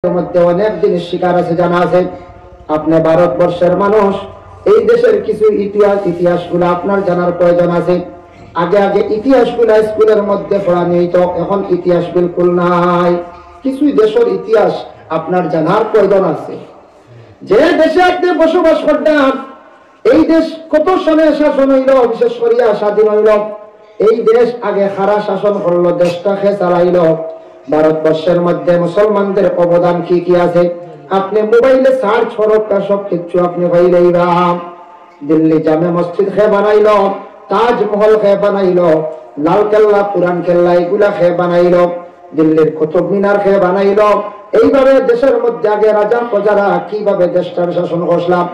মধ্যে অনেক জিনিস শিকার আছে, জানা আছে। আপনি ভারতবর্ষের মানুষ, এই দেশের কিছু ইতিহাসগুলো আপনার জানার প্রয়োজন আছে। আগে আগে ইতিহাসগুলো স্কুলের মধ্যে পড়ানো হইতো, এখন ইতিহাস বিলকুল নাই। কিছু দেশের ইতিহাস আপনার জানার প্রয়োজন আছে। যে দেশে আপনি বসবাস করতেন, এই দেশ কত সালে শাসন হইল, বিশেষ করিয়া স্বাধীন হইল। এই দেশ আগে খারা শাসন করলো, দেশটাকে চালাইল। ভারতবর্ষের মধ্যে মুসলমানদের অবদান কি কি আছে আপনি মোবাইলে সার্চ করুন, সব কিছু আপনি পাইলেই। দিল্লি জামে মসজিদ খে বানাইল, তাজমহল খে বানাইল, লাল কেল্লা, পুরান কেল্লা, এগুলা খে বানাইল, দিল্লির কুতুব মিনার খে বানাইল। এইভাবে দেশের মধ্যে আগে রাজা প্রজারা কিভাবে দেশটার শাসন করলাম,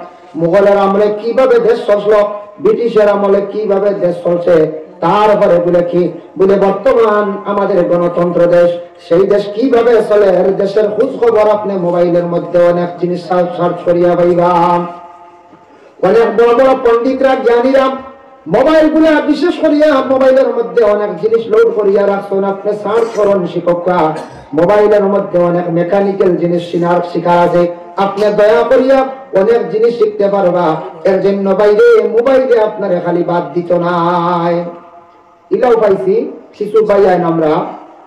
মুঘলের আমলে কিভাবে দেশ চললো, ব্রিটিশের আমলে কিভাবে দেশ চলছে, তারপরে বলে কি বলে বর্তমান আমাদের গণতন্ত্র দেশ, সেই দেশ কিভাবে চলে, দেশের খোঁজ খবর আপনি মোবাইলের মধ্যে অনেক জিনিস সার্চ করিয়া পাইবা। অনেক বড় বড় পণ্ডিতরা, জ্ঞানীরা মোবাইল গুলা বিশেষ করিয়া মোবাইলের মধ্যে অনেক জিনিস লোড করিয়া রাখছেন। আপনি সার্চ করুন, শিক্ষকরা মোবাইলের মধ্যে অনেক মেকানিক্যাল জিনিস শিখার আছে। আপনি দয়া করিয়া অনেক জিনিস শিখতে পারবা। এর জন্য বাইরে মোবাইলে আপনার খালি বাদ দিত নাই। ইলাও পাইছি কিছু পাইয়ান আমরা,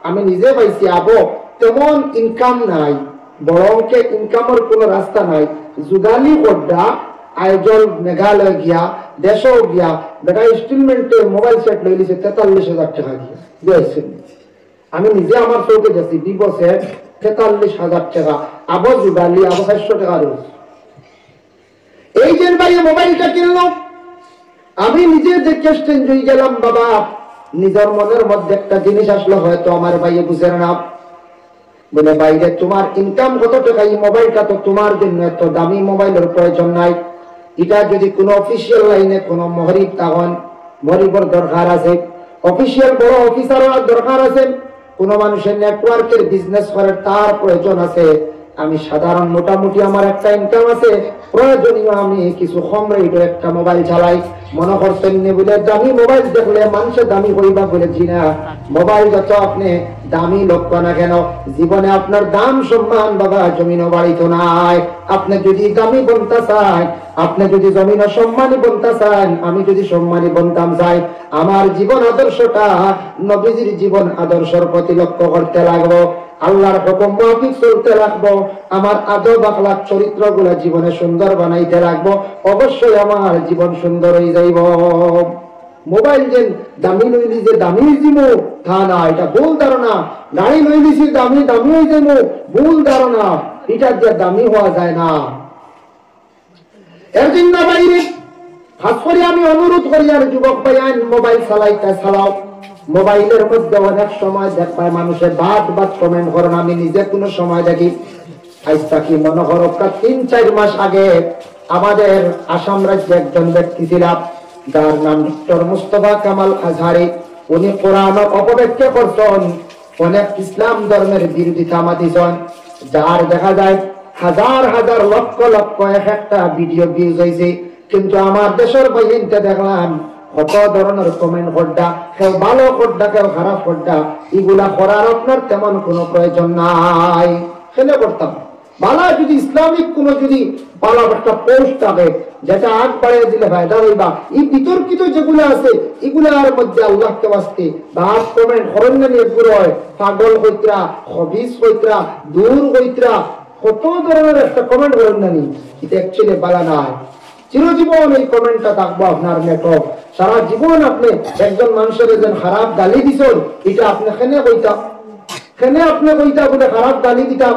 আমি নিজে পাইছি। আবো তেমন ইনকাম নাই, বড় অঙ্কে ইনকামের কোন রাস্তা নাই। যুগালি কোডা আয়োজন মেঘালয় গিয়া, দেশও গিয়া, বেটা ইনস্টলমেন্টে মোবাইল সেট লই লিছে 43,000 টাকা দিয়েছেন। আমি নিজে আমার চৌকে যাচ্ছি, ভিভো সেট 43,000 টাকা। আবো যুগালি, আবো 500 টাকা রোজ। এই যে ভাই মোবাইলটা কিনলো, আমি নিজে দেখে স্টেঞ্জ হয়ে গেলাম। বাবা, নিজের মনের মধ্যে একটা জিনিস আসলো, হয়তো আমার ভাইয়ে বুঝে না। বলে বাইরে তোমার ইনকাম কত টাকা, এই মোবাইলটা তো তোমার জন্য এত দামি মোবাইলের প্রয়োজন নাই। এটা যদি কোনো অফিসিয়াল লাইনে কোনো মহরিব, তখন মহরিবর দরকার আছে, অফিসিয়াল বড় অফিসারও দরকার আছে, কোনো মানুষের নেটওয়ার্কের বিজনেস করে তার প্রয়োজন আছে। আমি সাধারণ মোটামুটি আমার একটা ইনকাম আছে, প্রয়োজনীয় আমি কিছু কম রেটে একটা মোবাইল চালাই। মনে করছেন বলে দামি মোবাইল দেখলে মানুষের দামি করিবা বলেছি না। মোবাইল যত আপনি দামি লক্ষ্য না কেন, জীবনে আপনার দাম সম্মান বাবা জমিনও বাড়িত নাই। আপনি যদি দামি বনতে চান, আপনি যদি জমিন সম্মানী বনতে চান, আমি যদি সম্মানী বনতাম চাই, আমার জীবন আদর্শটা নবীজির জীবন আদর্শের প্রতি লক্ষ্য করতে লাগবো, আল্লাহর হুকুম মাফিক চলতে লাগবো, আমার আদব আখলাক চরিত্র গুলা জীবনে সুন্দর বানাইতে লাগবো। অবশ্যই আমার জীবন সুন্দর হয়ে যাইব। মোবাইল যে দামি লইলি যে দামি দিব তা না, এটা ভুল ধারণা। গাড়ি লইলিছি দামি দামি হয়ে যাবো, ভুল ধারণা। এটা দিয়ে দামি হওয়া যায় না। এর জন্য বাইরে খাস করে আমি অনুরোধ করি, আর যুবক ভাই মোবাইল চালাইতে চালাও। মোবাইলের মধ্যে অনেক সময় দেখবাই মানুষের বাদ বাদ কমেন্ট করেন। আমি নিজে কোনো সময় দেখি, আজটা কি মনে করো 3-4 মাস আগে আমাদের আসাম রাজ্যে একজন ব্যক্তি ছিলাম, যার নাম ডক্টর মুস্তফা কামাল আজহারি। উনি কোরআনের অপব্যাখ্যা করছেন, অনেক ইসলাম ধর্মের বিরোধিতা মাতিছেন, যার দেখা যায় হাজার হাজার লক্ষ লক্ষ এক একটা ভিডিও ভিউজ হয়েছে। কিন্তু আমার দেশের বহিনতে দেখলাম কত ধরনের কমেন্ট করডা, কেউ ভালো করডা, কেউ খারাপ করডা। এগুলা করার আপনার তেমন কোনো প্রয়োজন নাই। খেলে করতাম ভালো, যদি ইসলামিক কোনো যদি ভালো একটা পোস্ট থাকে যেটা আগ বাড়িয়ে দিলে ফায়দা হইবা। এই বিতর্কিত যেগুলো আছে এগুলার মধ্যে আল্লাহকে বাঁচতে বাদ কমেন্ট হরণ্যানি এগুলো হয়, পাগল হইত্রা, হবিস হইত্রা, দূর হইত্রা, কত ধরনের একটা কমেন্ট হরণ্যানি। এটা অ্যাকচুয়ালি বালা নাই। চিরজীবন এই কমেন্টটা থাকবো আপনার নেটওয়ার্ক। সারা জীবন আপনি একজন মানুষের একজন খারাপ গালি দিছেন, এটা আপনি খেনে কইতা, খেনে আপনি কইতা বলে খারাপ গালি দিতা,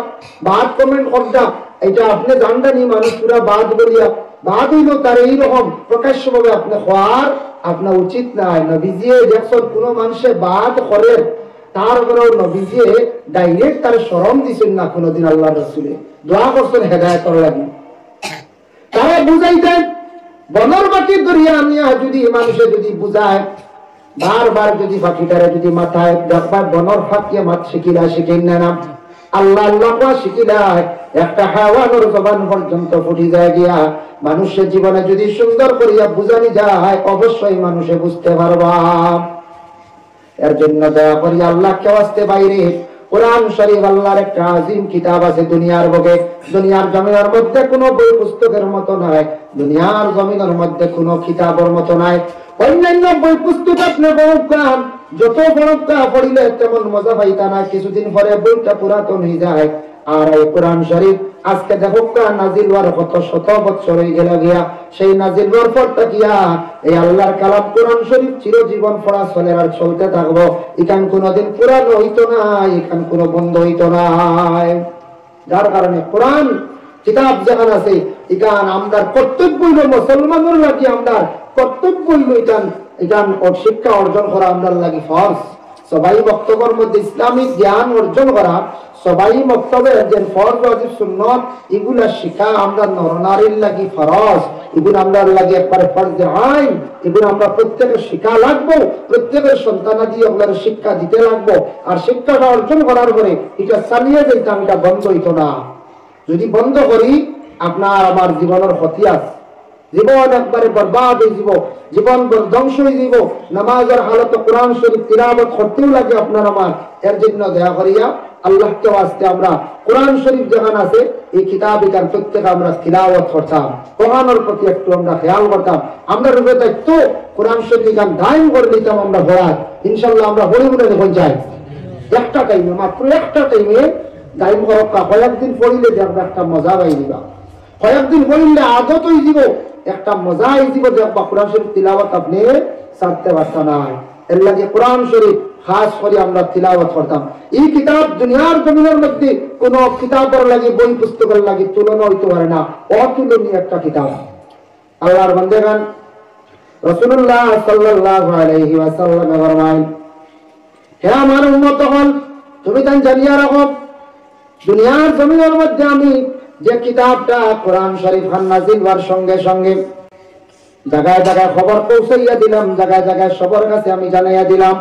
বাদ কমেন্ট করতা, এটা আপনি জানবেনি মানুষ পুরা বাদ বলিয়া বাদ হইল তার এইরকম প্রকাশ্য ভাবে আপনি হওয়ার আপনার উচিত নাই। নবীজিয়ে দেখছেন কোন মানুষের বাদ করে, তার উপরেও নবীজিয়ে ডাইরেক্ট তার শরম দিছেন না কোনদিন। আল্লাহ রসুলে দোয়া করছেন হেদায়েতর লাগি, তারা বুঝাইতেন। বনর বাকি দরিয়া নিয়ে যদি মানুষে যদি বুঝায়, বারবার যদি ফাঁকিটারে যদি মাথায় দেখবার বনর ফাঁকিয়ে মাত শিখিলা শিখেন না, আল্লাহ আল্লাহ শিখিলা একটা হাওয়ানোর জবান পর্যন্ত ফুটি যায় গিয়া, মানুষের জীবনে যদি সুন্দর করিয়া বুঝানি যায় অবশ্যই মানুষে বুঝতে পারবা। এর জন্য দয়া করি আল্লাহকে আসতে বাইরে কোরআন শরীফ আল্লাহর একটা আযীম কিতাব আছে দুনিয়ার বুকে। দুনিয়ার জমিনের মধ্যে কোনো বই পুস্তকের মতো নাই, দুনিয়ার জমিনের মধ্যে কোনো কিতাবের মতো নাই। অন্যান্য বই পুস্তক আপনি পড়ান, যত পড়া পড়িলে তেমন মজা পাইতা না, কিছুদিন পরে বইটা পুরাতন হয়ে যায়। আর এই কোরআন শরীফ আজকে দেখো নাজিল হওয়ার কত শত বছর হয়ে গেল গিয়া, সেই নাজিল হওয়ার পরটা গিয়া এই আল্লাহর কালাম কোরআন শরীফ চিরজীবন পড়া চলে আর চলতে থাকবো। এখান কোনোদিন পুরানো হইতো না, এখান কোনো বন্ধ হইতো না। যার কারণে কোরআন কিতাব যেখানে আছে এখান আমরা কর্তব্য হইল মুসলমানের লাগি, আমরা কর্তব্য হইল এখান শিক্ষা অর্জন করা আমরা লাগি ফরজ। সবাই বক্তব্যের মধ্যে ইসলামিক জ্ঞান অর্জন করা, সবাই বক্তব্যের যে ফরজ ওয়াজিব সুন্নাত এগুলা শিখা আমরা নরনারীর লাগি ফরজ, এগুলো আমরা লাগি একবারে ফরজে আইন। এগুলো আমরা প্রত্যেকের শিক্ষা লাগবো, প্রত্যেকের সন্তানাদি আমরা শিক্ষা দিতে লাগবো। আর শিক্ষাটা অর্জন করার পরে এটা চালিয়ে যেতাম, এটা বন্ধ হইতো না। যদি বন্ধ করি আপনার আমার জীবনের ক্ষতি আছে, জীবন একবারে বরবাদ হয়ে যাব, জীবন ধ্বংস হয়ে যাব। নামাজের হালতে কোরআন শরীফ তিলাওয়াত করতেও লাগে আপনার আমার। এর জন্য দয়া করিয়া আল্লাহকে ওয়াস্তে আমরা কোরআন শরীফ যেখানে আছে এই কিতাব এখান প্রত্যেক আমরা তিলাওয়াত করতাম, কোরআনের প্রতি একটু আমরা খেয়াল করতাম। আমরা রূপে দায়িত্ব কোরআন শরীফ এখান দায়ম করে নিতাম আমরা ভরাত। ইনশাল্লাহ আমরা হরি বলে দেখুন যাই একটা টাইমে, মাত্র একটা টাইমে দায়ম করক্কা কয়েকদিন পড়িলে দেখবে একটা মজা পাই দিবা, কয়েকদিন পড়িলে আদত হয়ে যাব, একটা মজা হয়ে যাব। দেখবা কোরআন শরীফ তিলাওয়াত আপনি ছাড়তে পারতেন না। এর লাগে কোরআন শরীফ খাস করে আমরা তিলাওয়াত করতাম। এই কিতাব দুনিয়ার জমিনের মধ্যে কোন কিতাবের লাগে বই পুস্তকের লাগে তুলনা হইতে পারে না, অতুলনীয় একটা কিতাব। আল্লাহর বান্দাগণ রাসূলুল্লাহ সাল্লাল্লাহু আলাইহি ওয়াসাল্লাম ফরমায়, হে আমার উম্মতগণ তুমি তাই জানিয়া রাখো দুনিয়ার জমিনের মধ্যে আমি যে কিতাবটা কোরআন শরীফ নাযিল হওয়ার সঙ্গে সঙ্গে জায়গায় জায়গায় খবর পৌঁছাইয়া দিলাম, জায়গায় জায়গায় সবার কাছে আমি জানাইয়া দিলাম।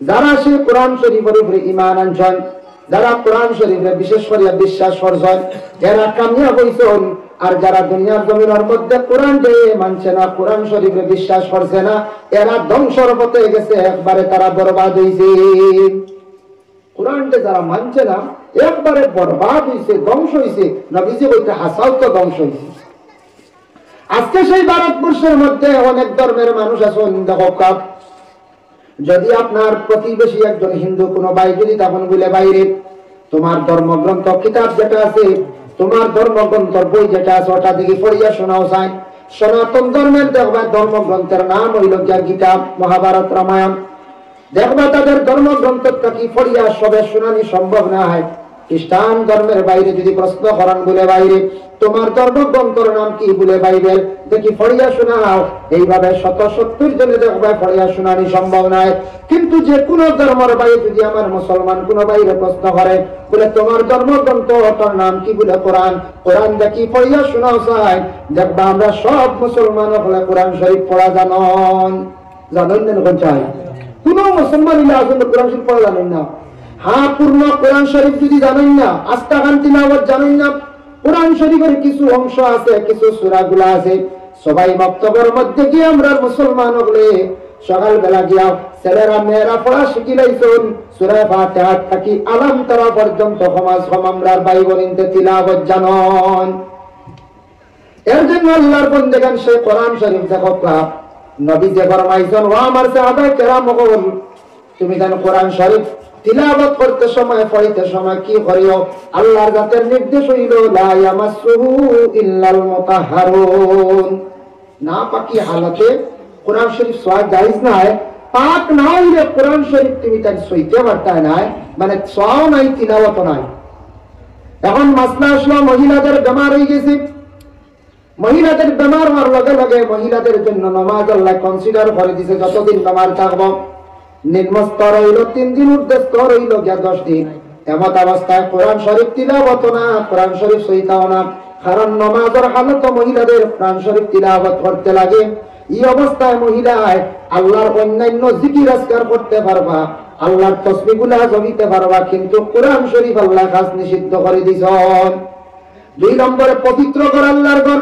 যারা সে কোরআন শরীফের উপরে ঈমান আনছেন, যারা কোরআন শরীফে বিশেষ করে বিশ্বাস করছেন, এরা কামিয়াব হইছেন। আর যারা দুনিয়ার জমিনের মধ্যে কোরআন মানছে না, কোরআন শরীফে বিশ্বাস করছে না, এরা ধ্বংসের পথে গেছে, একবারে তারা বরবাদ হইছে। কোরআনকে যারা মানছে না একবারে বরবাদ হইছে, ধ্বংস হইছে। নবীজি বলতে হাসাও তো ধ্বংস হইছে। আজকে সেই ভারতবর্ষের মধ্যে অনেক ধর্মের মানুষ আছেন। দেখো যদি আপনার প্রতিবেশী একজন হিন্দু কোনো ভাই যদি তখন বলে বাইরে তোমার ধর্মগ্রন্থ কিতাব যেটা আছে, তোমার ধর্মগ্রন্থর বই যেটা আছে ওটা দিকে পড়িয়া শোনাও চাই। সনাতন ধর্মের দেখবা ধর্মগ্রন্থের নাম হইল গীতা, মহাভারত, রামায়ণ। দেখবা তাদের ধর্মগ্রন্থটা কি পড়িয়া সবে শোনানি সম্ভব না হয়। খ্রিস্টান ধর্মের বাইরে যদি প্রশ্ন করেন বলে বাইরে তোমার ধর্মগ্রন্থের নাম কি বলে বাইবেল দেখি পড়িয়া শোনাও, এইভাবে 70 জনে দেখবা পড়িয়া শোনানি সম্ভব নয়। কিন্তু যে কোন ধর্মের বাইরে যদি আমার মুসলমান কোন বাইরে প্রশ্ন করে বলে তোমার ধর্মগ্রন্থ ওটার নাম কি বলে কোরআন, কোরআন দেখি পড়িয়া শোনাও চাই, দেখবা আমরা সব মুসলমান হলে কোরআন শরীফ পড়া জানেন কোন চাই। কোন মুসলমান আসলে কোরআন শরীফ পড়া জানেন না। হ্যাঁ, পূর্ণ কোরআন শরীফ যদি জানেন না, আস্তাগান তিলাওয়াত জানেন না, কোরআন শরীফের কিছু অংশ আছে, কিছু সূরাগুলো আছে, সবাই বক্তব্যের মধ্যে গিয়ে আমরা মুসলমান হলে সকালবেলা গিয়া ছেলেরা মেয়েরা পড়া শিখি লাইছেন। সূরা ফাতিহা থেকে আলাম তারা পর্যন্ত আমরার ভাই বোনদের তিলাওয়াত জানেন। এর জন্য আল্লাহর বান্দাগণ সে কোরআন শরীফ দেখো নবী যে ফরমাইছেন, ওয়া আমার সাহাবা কেরাম হল তুমি জানো কোরআন শরীফ তিলাওয়াত করতে সময় পড়িতে সময় কি করিও, আল্লাহর জাতের নির্দেশ হইল লা ইয়ামাসসুহু ইল্লাল মুতাহহারুন। না পাকি হালতে কোরআন শরীফ ছোঁয়া জায়েজ না হয়। পাক না হইলে কোরআন শরীফ তুমি তাই সইতে পারতা না, মানে ছোঁয়াও নাই তিলাওয়াত নাই। এখন মাসলা আসলো মহিলাদের বেমার হয়ে গেছে। মহিলাদের বেমার হওয়ার লগে লগে মহিলাদের জন্য নামাজ আল্লাহ কনসিডার করে দিছে যতদিন বেমার থাকবো। নিম্ন স্তর হইল 3 দিন, ঊর্ধ্ব স্তর হইল 10 দিন। এমত অবস্থায় কোরআন শরীফ তিলাওয়াত না, কোরআন শরীফ সইতাও না, কারণ নামাজের হালত মহিলাদের কোরআন শরীফ তিলাওয়াত করতে লাগে। এই অবস্থায় মহিলায় আল্লাহর অন্যান্য জিকির আজকার করতে পারবা, আল্লাহর তাসবিহগুলা জমিতে পারবা, কিন্তু কোরআন শরীফ আল্লাহ খাস নিষিদ্ধ করে দিছেন। 2 নম্বরে পবিত্র ঘর আল্লাহর ঘর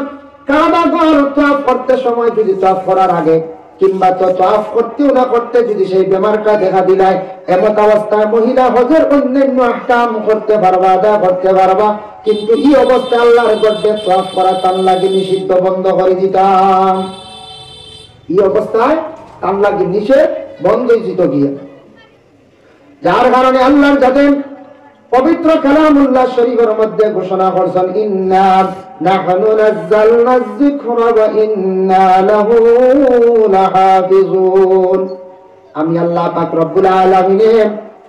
কাবা ঘর তওয়াফ করতে সময় যদি তওয়াফ করার আগে কিংবা তো তাওয়াফ করতেও না করতে যদি সেই বেমারটা দেখা দিলায়, এমত অবস্থায় মহিলা হজের অন্যান্য আহকাম করতে পারবা, আদা করতে পারবা, কিন্তু এই অবস্থায় আল্লাহর গর্বে তাওয়াফ করা তার লাগে নিষিদ্ধ, বন্ধ করে দিতাম। এই অবস্থায় তার লাগে নিষেধ, বন্ধ দিত গিয়ে। যার কারণে আল্লাহর যাতে পবিত্র কালামুল্লাহ শরীফের মধ্যে ঘোষণা করছেন, ইন্না নাহনু নাযালনা যিকরা ওয়া ইন্না লাহু লাহাফিজুন। আমি আল্লাহ পাক রব্বুল আলামিন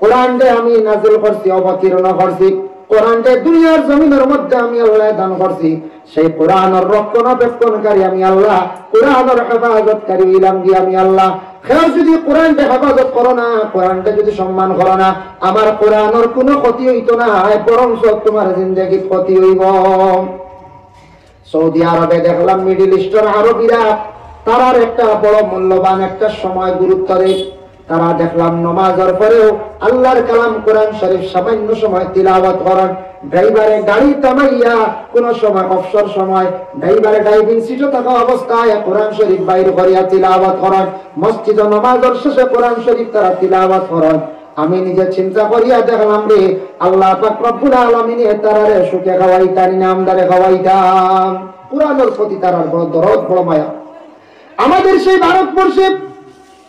কোরআনকে আমি নাযিল করছি, অবতীর্ণ করছি। কোরআনকে দুনিয়ার জমিনের মধ্যে আমি আল্লাহ দান করছি। সেই কোরআনের রক্ষণাবেক্ষণকারী আমি আল্লাহ, কোরআনের হেফাজতকারী ইলাম দিয়ে আমি আল্লাহ। কেউ যদি কোরআনকে হেফাজত করো না, কোরআনকে যদি সম্মান করো না, আমার কোরআনের কোনো ক্ষতি হইতো না, বরং তোমার জিন্দেগির ক্ষতি হইব। সৌদি আরবে দেখলাম মিডিল ইস্টের আরবিরা তারার একটা বড় মূল্যবান একটা সময় গুরুত্ব দেয়। তারা দেখলাম নামাজের পরেও আল্লাহর কালাম কোরআন শরীফ সামান্য সময় তিলাওয়াত করেন। ড্রাইভারে গাড়ি থামাইয়া কোন সময় অবসর সময় ড্রাইভারে ড্রাইভিং সিটে থাকা অবস্থায় কোরআন শরীফ বাইর করিয়া তিলাওয়াত করেন। মসজিদে নামাজের শেষে কোরআন শরীফ তারা তিলাওয়াত করেন। আমি নিজে চিন্তা করিয়া দেখলাম রে, আল্লাহ পাক রব্বুল আলামিন তারারে সুখে খাওয়াইতাম, নামদারে খাওয়াইতাম। কোরআনের প্রতি তারার বড় দরদ, বড় মায়া। আমাদের সেই ভারতবর্ষে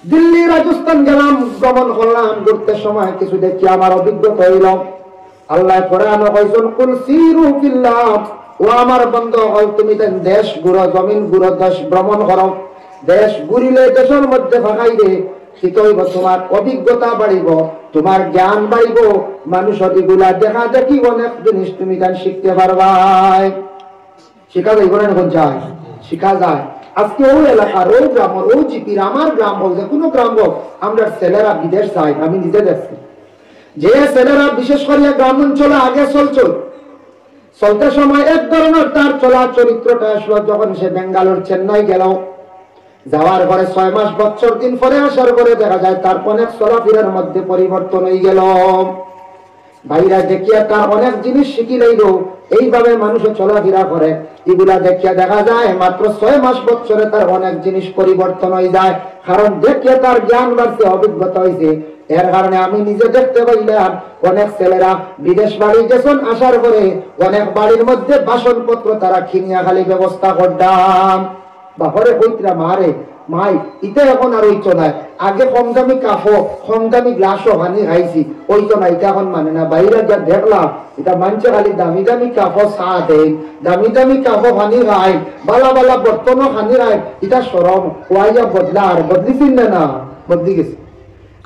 দিল্লি, রাজস্থান গেলাম, ভ্রমণ করলাম, ঘুরতে সময় কিছু দেখি আমার অভিজ্ঞতা হইল। আল্লাহ কোরআনে কইছেন, কুল সিরু ফিল আরদ, ও আমার বন্ধু হল তুমি দেশ ঘুরো, জমিন ঘুরো, দেশ ভ্রমণ করো। দেশ ঘুরিলে দেশের মধ্যে ফাঁকাইবে, শিখইব, তোমার অভিজ্ঞতা বাড়িব, তোমার জ্ঞান বাড়িব, মানুষের এগুলা দেখা দেখি অনেক জিনিস তুমি শিখতে পারবা। শিখা যাইব না, এখন যায় শিখা যায়। আজকে ওই এলাকার, ওই গ্রামের, ওই জিপির, আমার গ্রাম হোক, যে কোনো গ্রাম হোক, আমরা ছেলেরা বিদেশ যাই। আমি নিজে দেখছি যে ছেলেরা বিশেষ করে গ্রাম অঞ্চলে আগে চলতে সময় এক ধরনের তার চলা চরিত্রটা আসলো। যখন সে বেঙ্গালোর, চেন্নাই গেল, যাওয়ার পরে 6 মাস বছর দিন পরে আসার পরে দেখা যায় তার অনেক চলাফেরার মধ্যে পরিবর্তন হয়ে গেল। ভাইরা দেখিয়া তার অনেক জিনিস শিখি লইল, এইভাবে মানুষের চলাফেরা করে। এগুলা দেখিয়া দেখা যায় মাত্র 6 মাস বছরে তার অনেক জিনিস পরিবর্তন হয়ে যায়, কারণ দেখিয়া তার জ্ঞান বাড়ছে, অভিজ্ঞতা হয়েছে। এর কারণে আমি নিজে দেখতে পাইলাম অনেক ছেলেরা বিদেশ বাড়ি গেছেন, আসার পরে অনেক বাড়ির মধ্যে বাসনপত্র তারা কিনিয়া খালি ব্যবস্থা করতাম। বাপরে কইতরা মারে মাই ইটা এখন আর ওইতো নাই। আগে কম দামি কাপড়, কম দামি গ্লাসও হানি খাইছি, ওইতো না, এটা এখন মানে না। বাইরে যা দেখলাম এটা মানছে খালি দামি দামি কাপড় চা দেয়, দামি দামি কাপড় হানি খায়, বালা বালা বর্তনও হানি খায়। এটা সরম ওয়াইয়া বদলা, আর বদলিছিল না, বদলি গেছে।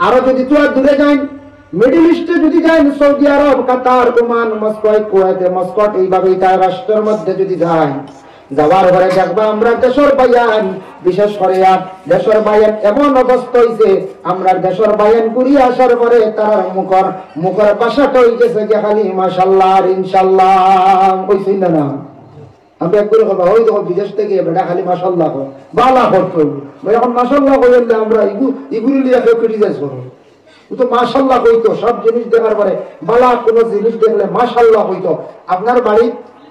আরো যদি তো আর দূরে যাই, মিডিল ইস্টে যদি যাই, সৌদি আরব, কাতার, ওমান, মস্কো, কুয়েত, মস্কট, এইভাবে এটা রাষ্ট্রের মধ্যে যদি যাই, যাওয়ার পরে দেখবা আমরা দেশের বায়ান, বিশেষ করে দেশের বায়ান এমন অবস্থা হয়েছে, আমরা দেশের বায়ান ঘুরিয়ে আসার পরে তার মুখের ভাষাটা হয়ে গেছে খালি মাশাআল্লাহ আর ইনশাআল্লাহ। কইছিল না আমি একবার কথা, ওই যখন বিদেশ থেকে বেটা খালি মাশাআল্লাহ বালা করতো, এখন মাশাআল্লাহ কইলে আমরা ইগুলি লিয়া কেউ ক্রিটিসাইজ করবো। ও তো মাশাআল্লাহ কইতো, সব জিনিস দেখার পরে বালা কোনো জিনিস দেখলে মাশাআল্লাহ কইতো। আপনার বাড়ি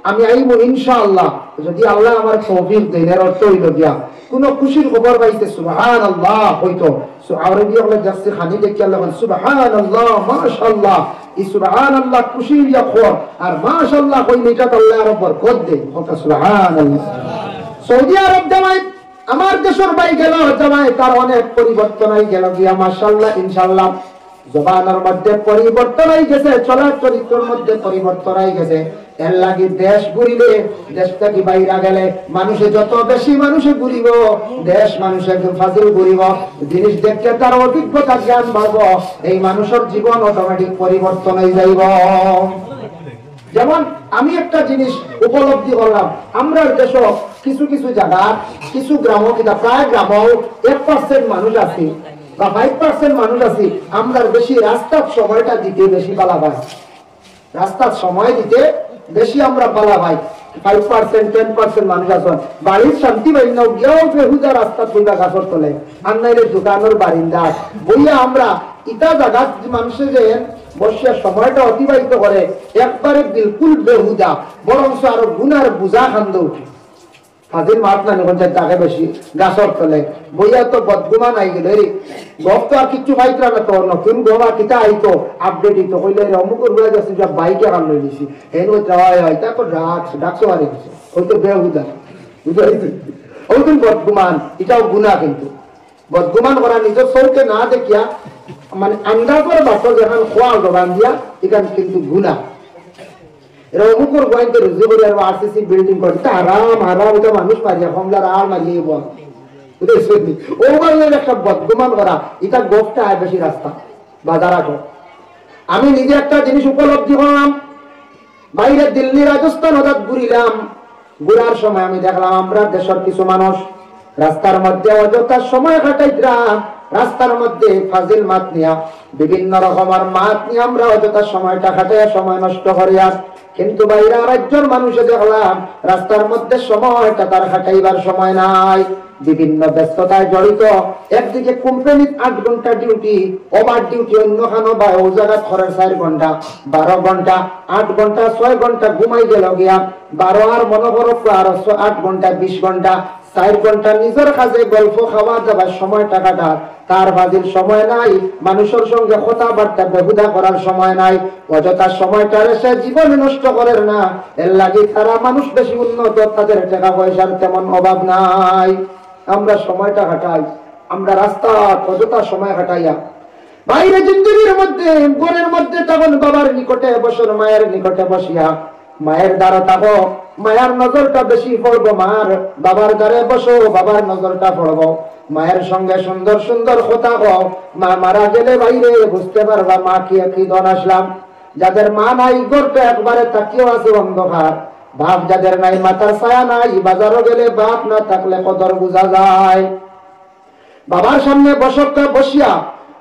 আমি আইব ইনশাআল্লাহ, যদি আল্লাহ আমার তৌফিক দেন। এর অর্থ হইল গিয়া কোন খুশির খবর পাইতে সুবহানাল্লাহ হইতো। আরবি হলে যাচ্ছে খানি দেখি আল্লাহ সুবহানাল্লাহ, মাশাআল্লাহ। এই সুবহানাল্লাহ খুশির ইয়া খবর, আর মাশাআল্লাহ কইলে এটা আল্লাহর বরকত দেয়। কথা সুবহানাল্লাহ। সৌদি আরব জামাই আমার দেশের ভাই গেল, জামাই তার অনেক পরিবর্তন হয়ে গেল গিয়া মাশাআল্লাহ ইনশাআল্লাহ। জবানের মধ্যে পরিবর্তন হয়ে গেছে, চলার চরিত্রের মধ্যে পরিবর্তন হয়ে গেছে। এর লাগি দেশ ঘুরিলে, দেশ থেকে বাইরে গেলে মানুষে যত বেশি মানুষে ঘুরিব, দেশ মানুষে ফাজিল ঘুরিব, জিনিস দেখতে তার অভিজ্ঞতা জ্ঞান বাড়ব, এই মানুষের জীবন অটোমেটিক পরিবর্তন হয়ে যাইব। যেমন আমি একটা জিনিস উপলব্ধি করলাম, আমরা দেশ কিছু কিছু জায়গা, কিছু গ্রাম, কিনা প্রায় গ্রাম 1% মানুষ আছে বা 5% মানুষ আছে, আমরা বেশি রাস্তার সময়টা দিতে বেশি পালা পাই, রাস্তার সময় দিতে বেশি আমরা পালা পাই। 5% 10% মানুষ আছেন বাড়ির শান্তি পাই না, গিয়েও বেহুদা রাস্তা তুইবা গাছর তলে, আন্নাইলে দোকানের বারিন্দা বইয়া আমরা ইটা জায়গা মানুষের যে বসিয়া সময়টা অতিবাহিত করে একবারে বিলকুল বেহুদা, বরং আরো গুনার বোঝা খান্দ উঠে। ফাজিল মাত না নিখন চাই তাকে বেশি গাছর তলে বইয়া তো বদগুমান আই গেল রে গপ তো আর কিচ্ছু পাইতরা না তোর নতুন গোবা কিতা আইতো আপডেট হইতো কইলে অমুকের ঘুরে যাচ্ছে যা বাইকে আন লই দিছি হেন ওই হয় হয় তারপর ডাকছো মারি দিছে ওই তো বেহুদা বুঝাইছি ওই তো বদগুমান এটাও গুনাহ কিন্তু বদগুমান করা নিজের চৌকে না দেখিয়া মানে আন্দাজ করে বাসর যখন খোয়া জবান দিয়া এখান কিন্তু গুনাহ এরা অমুকর গোয়াইতে রুজি করে আর আরসিসি বিল্ডিং করে আরাম আরাম এটা মানুষ মারিয়া কমলার আর মারিয়ে বল বুঝেছেন ও বাংলার একটা বদগুমান করা এটা গোপটা আয় বেশি রাস্তা বাজার আসো আমি নিজে একটা জিনিস উপলব্ধি করলাম বাইরে দিল্লি রাজস্থান হঠাৎ ঘুরিলাম ঘুরার সময় আমি দেখলাম আমরা দেশের কিছু মানুষ রাস্তার মধ্যে অযথা সময় কাটাইরা রাস্তার মধ্যে ফাজিল মাত নিয়া বিভিন্ন রকমের মাত নিয়ে আমরা অযথা সময়টা কাটাইয়া সময় নষ্ট করিয়া কিন্তু বাইরে রাজ্যের মানুষে দেখলাম রাস্তার মধ্যে সময়টা তার কাটাইবার সময় নাই বিভিন্ন ব্যস্ততায় জড়িত একদিকে কোম্পানির 8 ঘন্টা ডিউটি ওভার ডিউটি অন্যখানে বা ও জায়গা খরচ 4 ঘন্টা 12 ঘন্টা 8 ঘন্টা 6 ঘন্টা ঘুমাই গেল গিয়া 12 আর মনে করো আর 8 ঘন্টা 20 ঘন্টা 4 ঘন্টা নিজের কাজে গল্প খাওয়া দাওয়ার সময় টাকাটা তার বাজির সময় নাই মানুষের সঙ্গে কথাবার্তা বেহুদা করার সময় নাই অযথা সময়টা সে জীবন নষ্ট করে না এর লাগি তারা মানুষ বেশি উন্নত তাদের টাকা পয়সার তেমন অভাব নাই আমরা সময়টা কাটাই আমরা রাস্তা অযথা সময় কাটাইয়া বাইরে জিন্দগির মধ্যে ঘরের মধ্যে তখন বাবার নিকটে বসর মায়ের নিকটে বসিয়া মায়ের দ্বারা থাকো মায়ের নজরটা বেশি পড়বো মার বাবার দ্বারে বসো বাবার নজরটা পড়বো মায়ের সঙ্গে সুন্দর সুন্দর কথা কও মা মারা গেলে বাইরে বুঝতে পারবা মা কি দন আসলাম যাদের মা নাই গড়টা একবারে তাকিয়েও আছে অন্ধকার বাপ যাদের নাই মাথার ছায়া নাই বাজারও গেলে বাপ না থাকলে কদর বোঝা যায় বাবার সামনে বসক্কা বসিয়া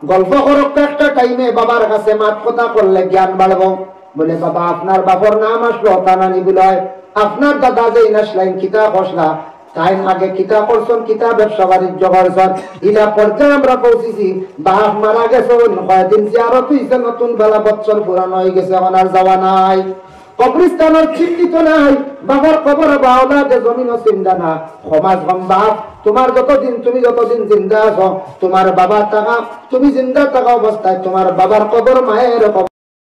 গল্প করক্কা একটা টাইমে বাবার কাছে মাত কথা করলে জ্ঞান বাড়বো বলে বাবা আপনার বাপর নাম আসলো তা নানি বলয় আপনার দাদা যে ইনাসলাইন কিতাব বসলা তাই আগে কিতাব করছেন কিতাব ব্যবসা বাণিজ্য করছেন ইলা পর্যায়ে আমরা পৌঁছেছি বাপ মারা গেছে কয়েকদিন জিয়ারত হইছে নতুন বেলা বছর পুরানো হয়ে গেছে এখন আর যাওয়া নাই কবরস্থানের চিহ্নিত নাই বাবার কবর বাওলা যে জমিন চিন্তা না সমাজ কম বাপ তোমার তুমি যতদিন জিন্দা আছো তোমার বাবা থাকা তুমি জিন্দা থাকা অবস্থায় তোমার বাবার কবর মায়ের